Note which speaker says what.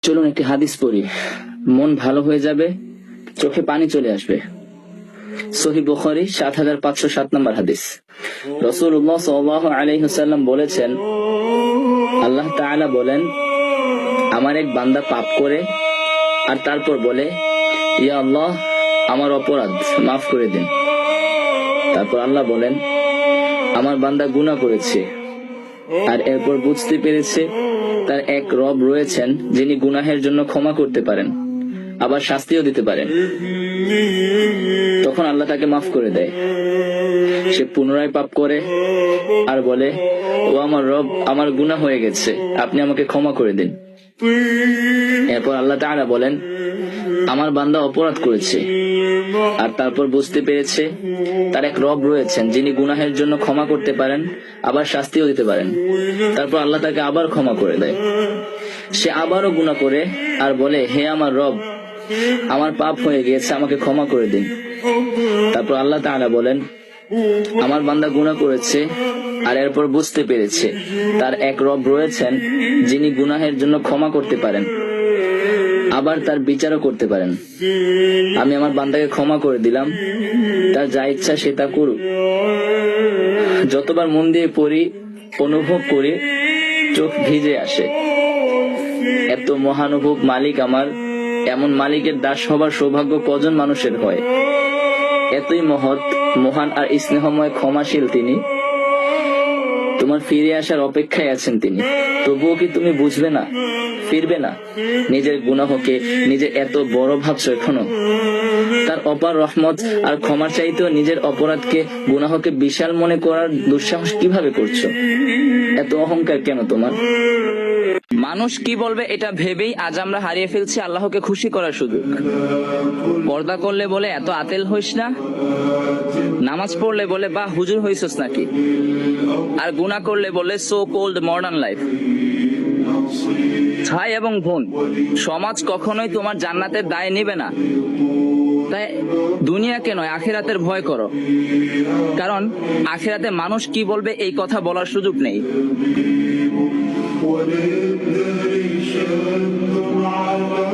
Speaker 1: চলুন একটি হাদিস পড়ি, মন ভালো হয়ে যাবে, চোখে পানি চলে আসবে। সহিহ বুখারী ৭৫০৭ নম্বর হাদিস। রাসূলুল্লাহ সাল্লাল্লাহু আলাইহি ওয়াসাল্লাম বলেছেন, আল্লাহ তাআলা বলেন, আমার এক বান্দা পাপ করে আর তারপর বলে, ইয়া আল্লাহ, আমার অপরাধ মাফ করে দিন। তারপর আল্লাহ বলেন, আমার বান্দা গুনাহ করেছে আর এরপর বুঝতে পেরেছে তার এক রব রয়েছেন যিনি গুনাহের জন্য ক্ষমা করতে পারেন, আবার শাস্তিও দিতে পারেন। তখন আল্লাহ তাকে মাফ করে দেয়। সে পুনরায় পাপ করে আর বলে, ও আমার রব, আমার গুনাহ হয়ে গেছে, আপনি আমাকে ক্ষমা করে দিন। এরপর আল্লাহ তাআলা বলেন, আমার বান্দা অপরাধ করেছে আর তারপর বুঝতে পেরেছে তার এক রব রয়েছেন যিনি গুনাহের জন্য ক্ষমা করতে পারেন, আবার শাস্তিও দিতে পারেন। তারপর আল্লাহ তাকে আবার ক্ষমা করে দেয়। সে আবারও গুনাহ করে আর বলে, হে আমার রব, আমার পাপ হয়ে গিয়েছে, আমাকে ক্ষমা করে দিন। তারপর আল্লাহ তাআলা বলেন, আমার বান্দা গুনাহ করেছে আর এরপর বুঝতে পেরেছে তার এক রব রয়েছেন যিনি গুনাহের জন্য ক্ষমা করতে পারেন, আবার তার বিচারও করতে পারেন। আমি আমার বান্দাকে ক্ষমা করে দিলাম, তার যা ইচ্ছা সে তা করুক। যতবার মন দিয়ে পড়ি, অনুভব করি, চোখ ভিজে আসে। এত মহানুভব মালিক আমার, এমন মালিকের দাস হবার সৌভাগ্য কজন মানুষের হয়? এতই মহৎ, মহান আর স্নেহময়, ক্ষমাশীল তিনি। তোমার ফিরে আসার অপেক্ষায় আছেন তিনি। তবুও কি তুমি বুঝবে না, ফিরবে না? নিজের গুনাহকে নিজে এত বড় ভাবছো এখনো? তার অপার রহমত আর ক্ষমার চাইতেও নিজের অপরাধকে, গুনাহকে বিশাল মনে করার দুঃসাহস কিভাবে করছো? এত অহংকার কেন তোমার? মানুষ কি বলবে এটা ভেবেই আজ আমরা হারিয়ে ফেলছি আল্লাহকে খুশি করার সুযোগ। পর্দা করলে বলে এত আতেল হইস না, নামাজ পড়লে বলে বাহ হুজুর হইছস নাকি, আর গুনাহ করলে বলে সো কোল্ড মডার্ন লাইফ। ভাই এবং বোন, সমাজ কখনোই তোমার জান্নাতের দায় নেবে না। তাই দুনিয়াকে নয়, আখিরাতের ভয় করো, কারণ আখিরাতে মানুষ কি বলবে এই কথা বলার সুযোগ নেই। وللذي شد على